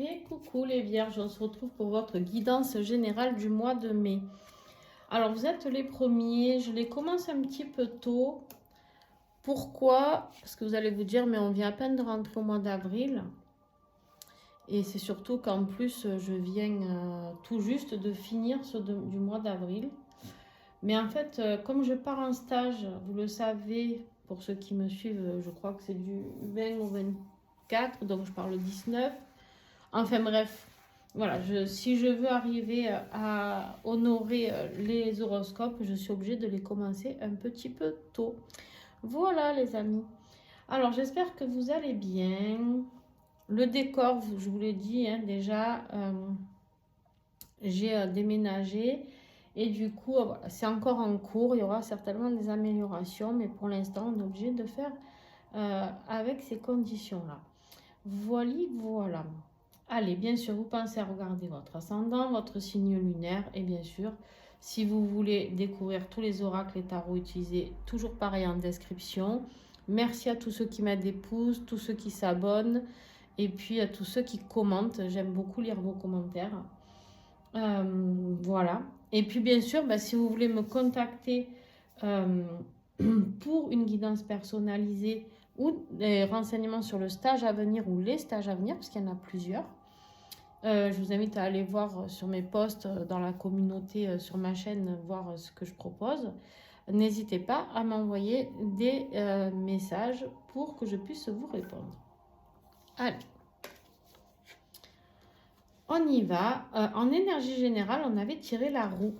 Et coucou les vierges, on se retrouve pour votre guidance générale du mois de mai. Alors vous êtes les premiers, je les commence un petit peu tôt. Pourquoi? Parce que vous allez vous dire, mais on vient à peine de rentrer au mois d'avril. Et c'est surtout qu'en plus, je viens tout juste de finir du mois d'avril. Mais en fait, comme je pars en stage, vous le savez, pour ceux qui me suivent, je crois que c'est du 20 au 24, donc je pars le 19. Enfin bref, voilà, si je veux arriver à honorer les horoscopes, je suis obligée de les commencer un petit peu tôt. Voilà les amis. Alors j'espère que vous allez bien. Le décor, je vous l'ai dit déjà, j'ai déménagé et du coup, voilà, c'est encore en cours. Il y aura certainement des améliorations, mais pour l'instant, on est obligé de faire avec ces conditions-là. Voilà. Allez, bien sûr, vous pensez à regarder votre ascendant, votre signe lunaire et bien sûr, si vous voulez découvrir tous les oracles et tarots utilisés, toujours pareil en description. Merci à tous ceux qui mettent des pouces, tous ceux qui s'abonnent et puis à tous ceux qui commentent. J'aime beaucoup lire vos commentaires. Voilà. Et puis bien sûr, si vous voulez me contacter pour une guidance personnalisée ou des renseignements sur le stage à venir ou les stages à venir, parce qu'il y en a plusieurs, je vous invite à aller voir sur mes posts dans la communauté, sur ma chaîne, voir ce que je propose. N'hésitez pas à m'envoyer des messages pour que je puisse vous répondre. Allez, on y va. En énergie générale, on avait tiré la roue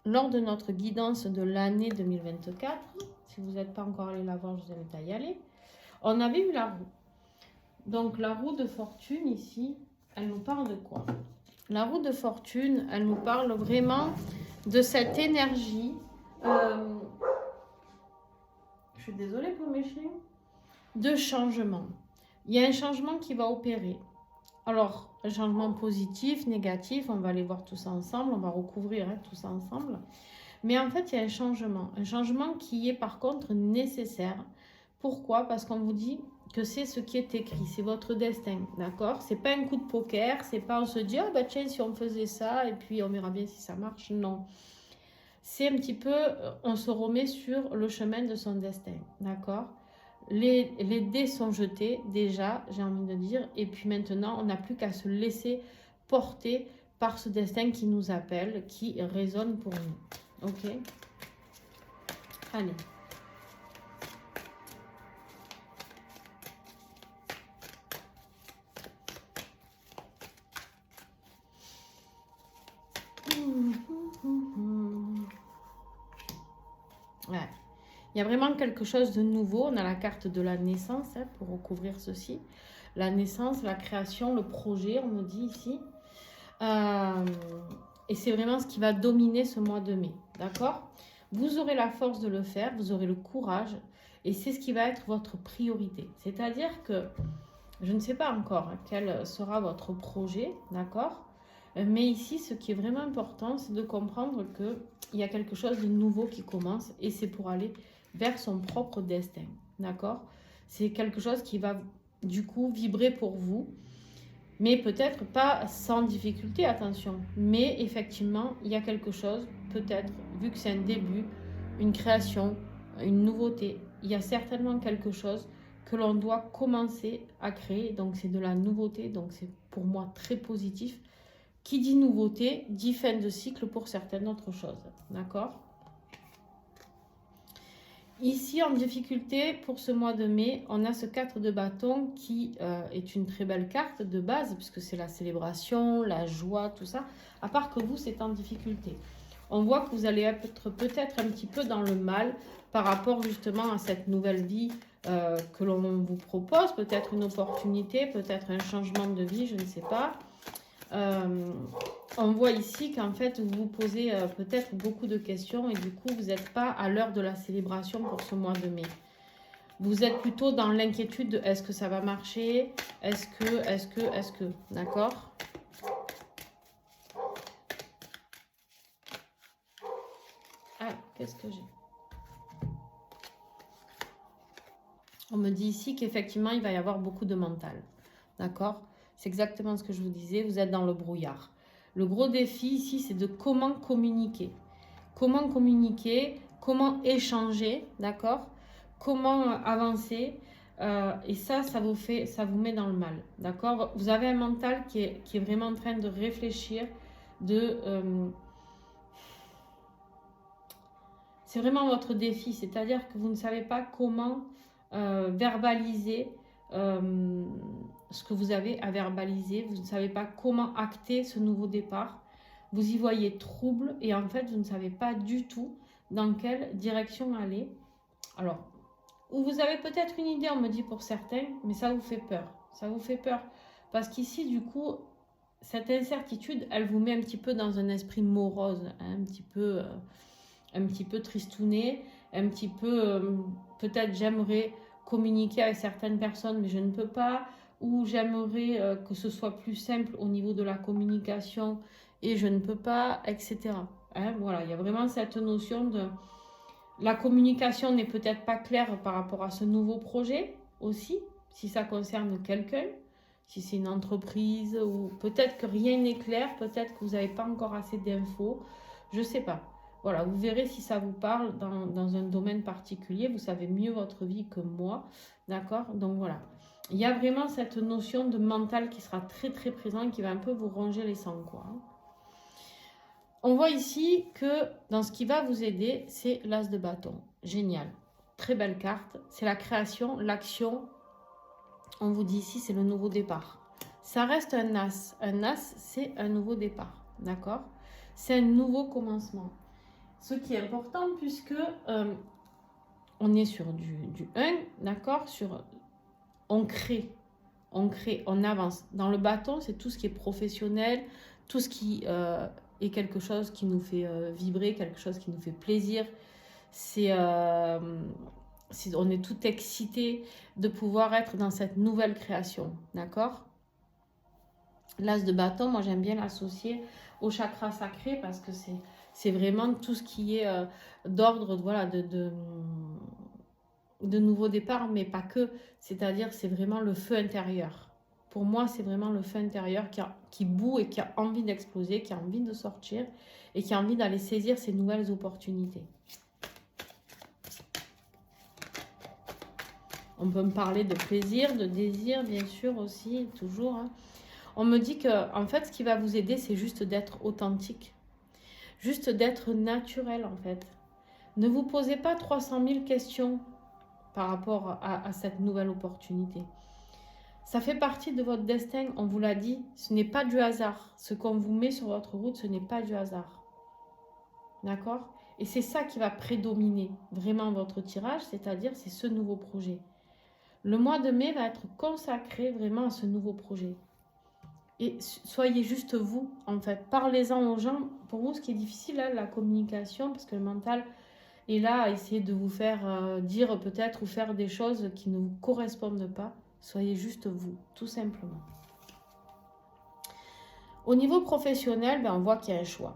lors de notre guidance de l'année 2024. Si vous n'êtes pas encore allé la voir, je vous invite à y aller. On avait eu la roue. Donc la roue de fortune ici, elle nous parle de quoi? La roue de fortune, elle nous parle vraiment de cette énergie. Je suis désolée pour mes chiens. De changement. Il y a un changement qui va opérer. Alors, un changement positif, négatif, on va aller voir tout ça ensemble, on va recouvrir tout ça ensemble. Mais en fait, il y a un changement qui est par contre nécessaire. Pourquoi? Parce qu'on vous dit que c'est ce qui est écrit, c'est votre destin, d'accord? C'est pas un coup de poker, c'est pas on se dit, oh bah tiens, si on faisait ça, et puis on verra bien si ça marche, non. C'est un petit peu, on se remet sur le chemin de son destin, d'accord? Les dés sont jetés déjà, j'ai envie de dire, et puis maintenant, on n'a plus qu'à se laisser porter par ce destin qui nous appelle, qui résonne pour nous, ok? Allez. Ouais. Il y a vraiment quelque chose de nouveau. On a la carte de la naissance pour recouvrir ceci. La naissance, la création, le projet, on nous dit ici. Et c'est vraiment ce qui va dominer ce mois de mai. D'accord? Vous aurez la force de le faire, vous aurez le courage. Et c'est ce qui va être votre priorité. C'est-à-dire que je ne sais pas encore quel sera votre projet. D'accord? Mais ici, ce qui est vraiment important, c'est de comprendre qu'il y a quelque chose de nouveau qui commence. Et c'est pour aller vers son propre destin, d'accord? C'est quelque chose qui va du coup vibrer pour vous, mais peut-être pas sans difficulté, attention. Mais effectivement, il y a quelque chose, peut-être, vu que c'est un début, une création, une nouveauté, il y a certainement quelque chose que l'on doit commencer à créer, donc c'est de la nouveauté, donc c'est pour moi très positif. Qui dit nouveauté, dit fin de cycle pour certaines autres choses, d'accord? Ici, en difficulté, pour ce mois de mai, on a ce 4 de bâton qui est une très belle carte de base, puisque c'est la célébration, la joie, tout ça. À part que vous, c'est en difficulté. On voit que vous allez être peut-être un petit peu dans le mal par rapport justement à cette nouvelle vie que l'on vous propose. Peut-être une opportunité, peut-être un changement de vie, je ne sais pas. On voit ici qu'en fait vous vous posez peut-être beaucoup de questions et du coup vous n'êtes pas à l'heure de la célébration pour ce mois de mai. Vous êtes plutôt dans l'inquiétude de est-ce que ça va marcher, est-ce que, d'accord? Ah, qu'est-ce que j'ai? On me dit ici qu'effectivement il va y avoir beaucoup de mental, d'accord? C'est exactement ce que je vous disais, vous êtes dans le brouillard. Le gros défi ici, c'est de comment communiquer. Comment communiquer, comment échanger, d'accord? Comment avancer. Et ça vous met dans le mal, d'accord? Vous avez un mental qui est vraiment en train de réfléchir, c'est vraiment votre défi, c'est-à-dire que vous ne savez pas comment verbaliser ce que vous avez à verbaliser, vous ne savez pas comment acter ce nouveau départ, vous y voyez trouble et en fait vous ne savez pas du tout dans quelle direction aller. Alors, ou vous avez peut-être une idée, on me dit pour certains, mais ça vous fait peur. Ça vous fait peur parce qu'ici du coup, cette incertitude, elle vous met un petit peu dans un esprit morose, hein, un petit peu tristouné, un petit peu, peut-être j'aimerais communiquer avec certaines personnes, mais je ne peux pas, ou j'aimerais que ce soit plus simple au niveau de la communication et je ne peux pas, etc. Hein, voilà, il y a vraiment cette notion de... La communication n'est peut-être pas claire par rapport à ce nouveau projet aussi, si ça concerne quelqu'un, si c'est une entreprise, ou peut-être que rien n'est clair, peut-être que vous n'avez pas encore assez d'infos, je ne sais pas. Voilà, vous verrez si ça vous parle dans un domaine particulier. Vous savez mieux votre vie que moi, d'accord? Donc voilà, il y a vraiment cette notion de mental qui sera très très présente, qui va un peu vous ronger les sangs, quoi. On voit ici que dans ce qui va vous aider, c'est l'as de bâton. Génial, très belle carte. C'est la création, l'action. On vous dit ici, c'est le nouveau départ. Ça reste un as. Un as, c'est un nouveau départ, d'accord? C'est un nouveau commencement. Ce qui est important puisque on est sur du 1, d'accord? On crée, on avance. Dans le bâton, c'est tout ce qui est professionnel, tout ce qui est quelque chose qui nous fait vibrer, quelque chose qui nous fait plaisir. On est tout excité de pouvoir être dans cette nouvelle création, d'accord? L'as de bâton, moi j'aime bien l'associer au chakra sacré parce que c'est vraiment tout ce qui est d'ordre, voilà, de nouveau départ, mais pas que. C'est-à-dire, c'est vraiment le feu intérieur. Pour moi, c'est vraiment le feu intérieur qui bout et qui a envie d'exploser, qui a envie de sortir et qui a envie d'aller saisir ces nouvelles opportunités. On peut me parler de plaisir, de désir, bien sûr aussi, toujours. Hein. On me dit que, en fait, ce qui va vous aider, c'est juste d'être authentique. Juste d'être naturel, en fait. Ne vous posez pas 300 000 questions par rapport à cette nouvelle opportunité. Ça fait partie de votre destin, on vous l'a dit. Ce n'est pas du hasard. Ce qu'on vous met sur votre route, ce n'est pas du hasard. D'accord? Et c'est ça qui va prédominer vraiment votre tirage, c'est-à-dire c'est ce nouveau projet. Le mois de mai va être consacré vraiment à ce nouveau projet. Et soyez juste vous, en fait. Parlez-en aux gens. Pour vous, ce qui est difficile, là, la communication, parce que le mental est là à essayer de vous faire dire peut-être ou faire des choses qui ne vous correspondent pas. Soyez juste vous, tout simplement. Au niveau professionnel, on voit qu'il y a un choix.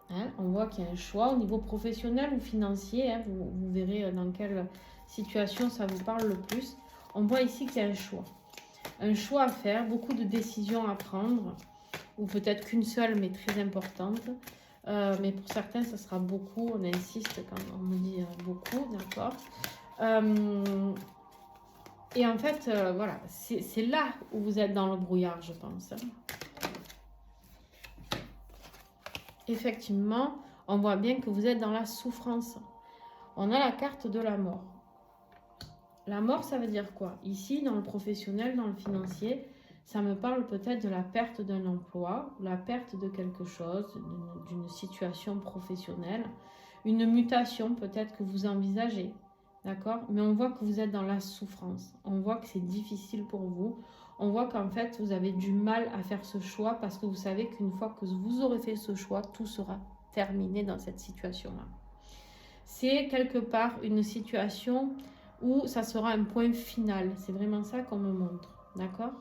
Hein, on voit qu'il y a un choix au niveau professionnel ou financier. Hein, vous verrez dans quelle situation ça vous parle le plus. On voit ici qu'il y a un choix. Un choix à faire, beaucoup de décisions à prendre, ou peut-être qu'une seule, mais très importante. Mais pour certains, ça sera beaucoup. On insiste quand on me dit beaucoup, d'accord. Et en fait, voilà, c'est là où vous êtes dans le brouillard, je pense. Effectivement, on voit bien que vous êtes dans la souffrance. On a la carte de la mort. La mort, ça veut dire quoi? Ici, dans le professionnel, dans le financier, ça me parle peut-être de la perte d'un emploi, la perte de quelque chose, d'une situation professionnelle, une mutation peut-être que vous envisagez, d'accord? Mais on voit que vous êtes dans la souffrance, on voit que c'est difficile pour vous, on voit qu'en fait, vous avez du mal à faire ce choix parce que vous savez qu'une fois que vous aurez fait ce choix, tout sera terminé dans cette situation-là. C'est quelque part une situation où ça sera un point final. C'est vraiment ça qu'on me montre. D'accord?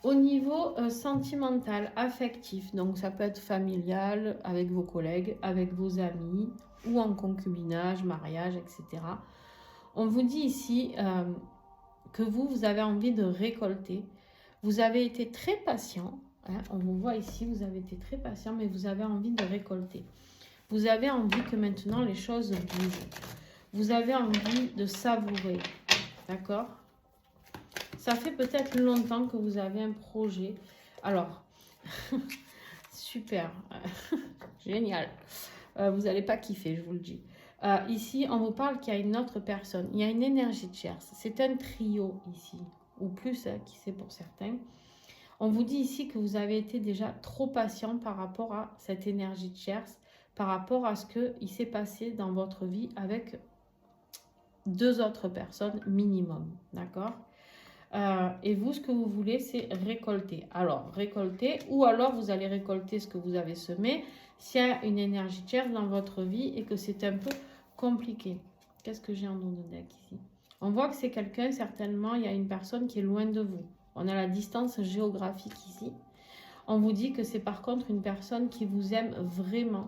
Au niveau sentimental, affectif, donc ça peut être familial, avec vos collègues, avec vos amis, ou en concubinage, mariage, etc. On vous dit ici que vous avez envie de récolter. Vous avez été très patient. Hein, on vous voit ici, vous avez été très patient, mais vous avez envie de récolter. Vous avez envie que maintenant les choses bougent. Vous avez envie de savourer. D'accord? Ça fait peut-être longtemps que vous avez un projet. Alors, super. Génial. Vous n'allez pas kiffer, je vous le dis. Ici, on vous parle qu'il y a une autre personne. Il y a une énergie de tierce. C'est un trio ici. Ou plus, hein, qui sait pour certains. On vous dit ici que vous avez été déjà trop patient par rapport à cette énergie de tierce, par rapport à ce qu'il s'est passé dans votre vie avec 2 autres personnes minimum. D'accord? Et vous, ce que vous voulez, c'est récolter. Alors, récolter, ou alors vous allez récolter ce que vous avez semé s'il y a une énergie tierce dans votre vie et que c'est un peu compliqué. Qu'est-ce que j'ai en dos de deck ici? On voit que c'est quelqu'un, certainement, il y a une personne qui est loin de vous. On a la distance géographique ici. On vous dit que c'est par contre une personne qui vous aime vraiment.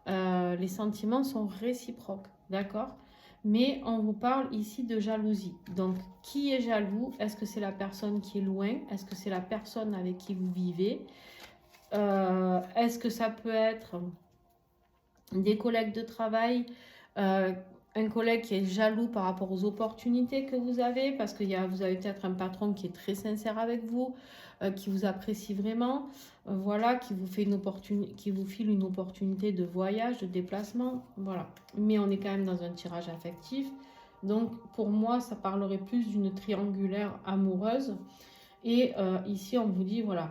Les sentiments sont réciproques, d'accord? Mais on vous parle ici de jalousie. Donc, qui est jaloux? Est-ce que c'est la personne qui est loin? Est-ce que c'est la personne avec qui vous vivez? Est-ce que ça peut être des collègues de travail? Un collègue qui est jaloux par rapport aux opportunités que vous avez, parce que vous avez peut-être un patron qui est très sincère avec vous, qui vous apprécie vraiment, voilà, qui vous file une opportunité de voyage, de déplacement, voilà. Mais on est quand même dans un tirage affectif, donc pour moi, ça parlerait plus d'une triangulaire amoureuse. Et ici, on vous dit, voilà,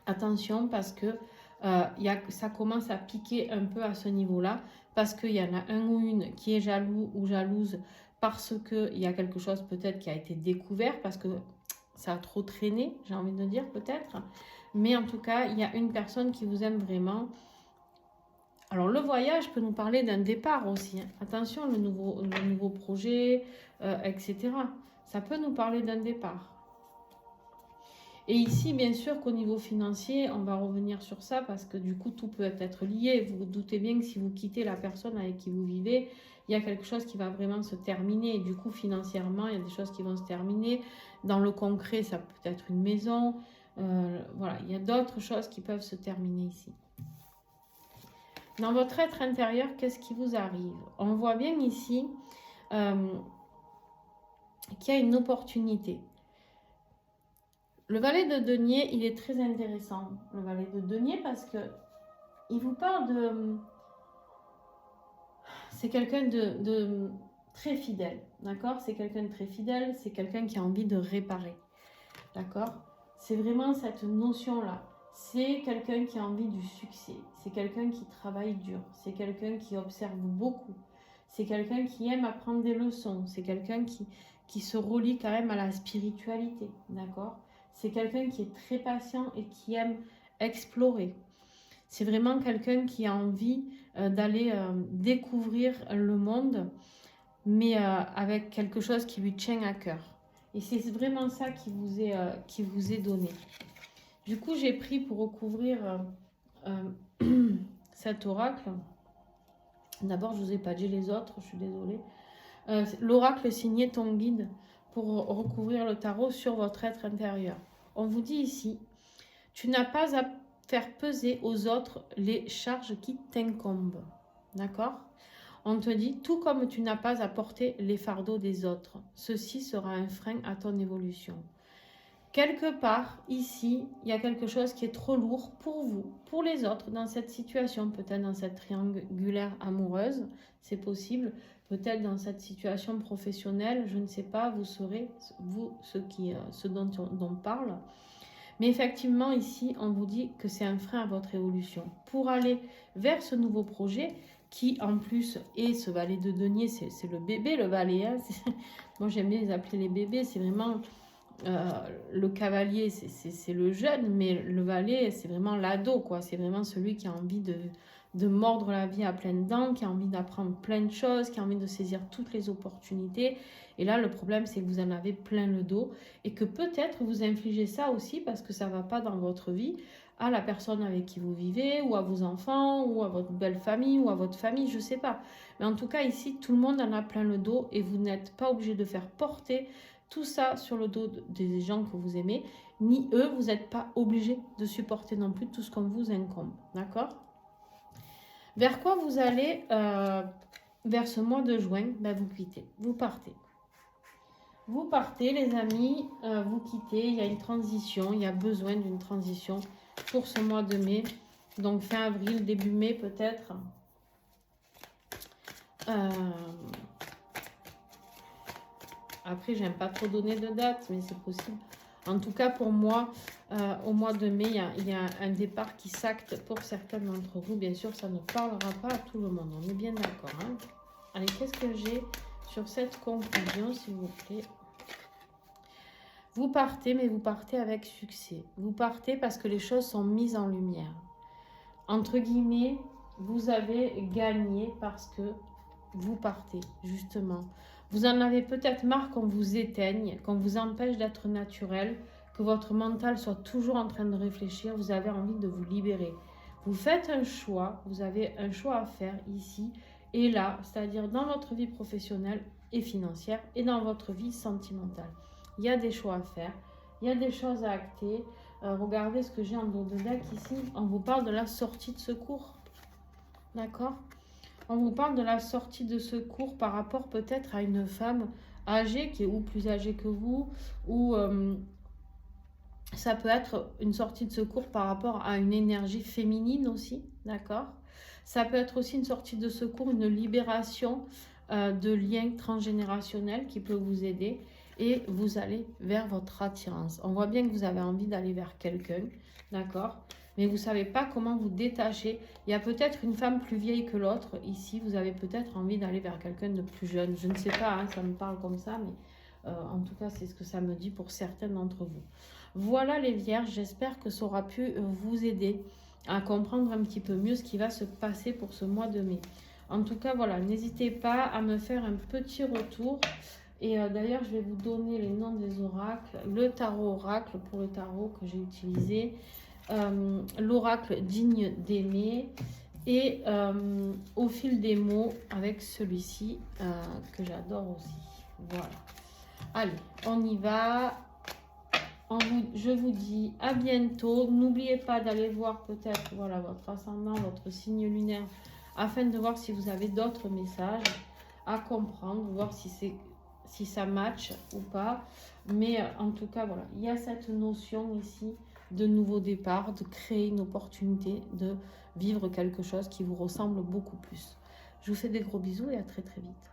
attention parce que ça commence à piquer un peu à ce niveau-là, parce qu'il y en a un ou une qui est jaloux ou jalouse parce qu'il y a quelque chose peut-être qui a été découvert, parce que ça a trop traîné, j'ai envie de dire peut-être. Mais en tout cas, il y a une personne qui vous aime vraiment. Alors le voyage peut nous parler d'un départ aussi. Hein. Attention, le nouveau projet, etc. Ça peut nous parler d'un départ. Et ici, bien sûr qu'au niveau financier, on va revenir sur ça parce que du coup, tout peut être lié. Vous vous doutez bien que si vous quittez la personne avec qui vous vivez, il y a quelque chose qui va vraiment se terminer. Et du coup, financièrement, il y a des choses qui vont se terminer. Dans le concret, ça peut être une maison. Voilà, il y a d'autres choses qui peuvent se terminer ici. Dans votre être intérieur, qu'est-ce qui vous arrive? On voit bien ici qu'il y a une opportunité. Le valet de denier, il est très intéressant, le valet de denier, parce que il vous parle de... C'est quelqu'un de très fidèle, d'accord? C'est quelqu'un de très fidèle, c'est quelqu'un qui a envie de réparer, d'accord? C'est vraiment cette notion-là. C'est quelqu'un qui a envie du succès, c'est quelqu'un qui travaille dur, c'est quelqu'un qui observe beaucoup, c'est quelqu'un qui aime apprendre des leçons, c'est quelqu'un qui se relie quand même à la spiritualité, d'accord? C'est quelqu'un qui est très patient et qui aime explorer. C'est vraiment quelqu'un qui a envie d'aller découvrir le monde, mais avec quelque chose qui lui tient à cœur. Et c'est vraiment ça qui vous est donné. Du coup, j'ai pris pour recouvrir cet oracle. D'abord, je ne vous ai pas dit les autres, je suis désolée. L'oracle signé ton guide pour recouvrir le tarot sur votre être intérieur. On vous dit ici, tu n'as pas à faire peser aux autres les charges qui t'incombent. D'accord? On te dit, tout comme tu n'as pas à porter les fardeaux des autres, ceci sera un frein à ton évolution. Quelque part, ici, il y a quelque chose qui est trop lourd pour vous, pour les autres, dans cette situation, peut-être dans cette triangulaire amoureuse, c'est possible, peut-être dans cette situation professionnelle, je ne sais pas, vous serez, vous, ce dont on parle. Mais effectivement, ici, on vous dit que c'est un frein à votre évolution. Pour aller vers ce nouveau projet, qui en plus est ce valet de denier, c'est le bébé, le valet. Hein, moi, j'aime bien les appeler les bébés, c'est vraiment... le cavalier, c'est le jeune, mais le valet, c'est vraiment l'ado, quoi. C'est vraiment celui qui a envie de mordre la vie à pleines dents, qui a envie d'apprendre plein de choses, qui a envie de saisir toutes les opportunités. Et là, le problème, c'est que vous en avez plein le dos et que peut-être vous infligez ça aussi parce que ça ne va pas dans votre vie à la personne avec qui vous vivez, ou à vos enfants, ou à votre belle famille, ou à votre famille, je ne sais pas. Mais en tout cas, ici, tout le monde en a plein le dos et vous n'êtes pas obligé de faire porter tout ça sur le dos des gens que vous aimez, ni eux, vous n'êtes pas obligé de supporter non plus tout ce qu'on vous incombe, d'accord? Vers quoi vous allez vers ce mois de juin? Ben, vous quittez, vous partez. Vous partez les amis, vous quittez, il y a une transition, il y a besoin d'une transition pour ce mois de mai. Donc fin avril, début mai peut-être. Après, j'aime pas trop donner de date, mais c'est possible. En tout cas, pour moi, au mois de mai, il y a un départ qui s'acte pour certains d'entre vous. Bien sûr, ça ne parlera pas à tout le monde. On est bien d'accord. Hein? Allez, qu'est-ce que j'ai sur cette conclusion, s'il vous plaît? Vous partez, mais vous partez avec succès. Vous partez parce que les choses sont mises en lumière. Entre guillemets, vous avez gagné parce que vous partez, justement. Vous en avez peut-être marre qu'on vous éteigne, qu'on vous empêche d'être naturel, que votre mental soit toujours en train de réfléchir. Vous avez envie de vous libérer. Vous faites un choix, vous avez un choix à faire ici et là, c'est-à-dire dans votre vie professionnelle et financière et dans votre vie sentimentale. Il y a des choix à faire, il y a des choses à acter. Regardez ce que j'ai en dos de deck ici. On vous parle de la sortie de secours. D'accord? On vous parle de la sortie de secours par rapport peut-être à une femme âgée qui est ou plus âgée que vous, ou ça peut être une sortie de secours par rapport à une énergie féminine aussi, d'accord? Ça peut être aussi une sortie de secours, une libération de liens transgénérationnels qui peut vous aider et vous allez vers votre attirance. On voit bien que vous avez envie d'aller vers quelqu'un, d'accord? Mais vous ne savez pas comment vous détacher. Il y a peut-être une femme plus vieille que l'autre. Ici, vous avez peut-être envie d'aller vers quelqu'un de plus jeune. Je ne sais pas, hein, ça me parle comme ça, mais en tout cas, c'est ce que ça me dit pour certains d'entre vous. Voilà les vierges, j'espère que ça aura pu vous aider à comprendre un petit peu mieux ce qui va se passer pour ce mois de mai. En tout cas, voilà, n'hésitez pas à me faire un petit retour. Et d'ailleurs, je vais vous donner les noms des oracles. Le tarot oracle pour le tarot que j'ai utilisé. L'oracle digne d'aimer. Et au fil des mots avec celui-ci que j'adore aussi. Voilà. Allez, on y va. Je vous dis à bientôt. N'oubliez pas d'aller voir peut-être voilà, votre ascendant, votre signe lunaire, afin de voir si vous avez d'autres messages à comprendre, voir si ça match ou pas. Mais en tout cas, voilà, il y a cette notion ici de nouveau départ, de créer une opportunité, de vivre quelque chose qui vous ressemble beaucoup plus. Je vous fais des gros bisous et à très très vite.